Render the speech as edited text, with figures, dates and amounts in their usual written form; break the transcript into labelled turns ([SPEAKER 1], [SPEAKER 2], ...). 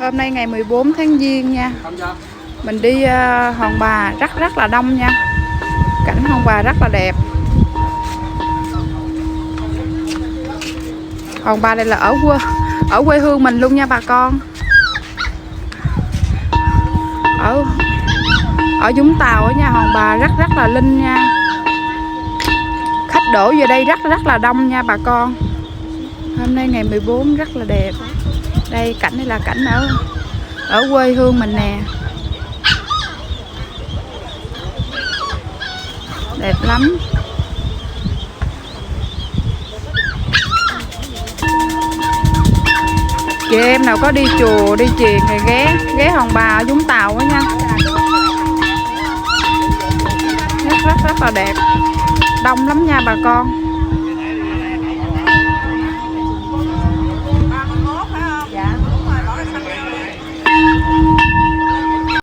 [SPEAKER 1] Hôm nay ngày 14 tháng Giêng nha. Mình đi Hòn Bà rất là đông nha. Cảnh Hòn Bà rất là đẹp. Hòn Bà đây là ở quê hương mình luôn nha bà con. Ở Vũng Tàu ở nhà Hòn Bà rất là linh nha. Khách đổ về đây rất là đông nha bà con. Hôm nay ngày 14 rất là đẹp. Đây cảnh này là cảnh ở quê hương mình nè. Đẹp lắm. Chị em nào có đi chùa đi chiền thì ghé Hòn Bà ở Vũng Tàu á nha. Rất là đẹp. Đông lắm nha bà con.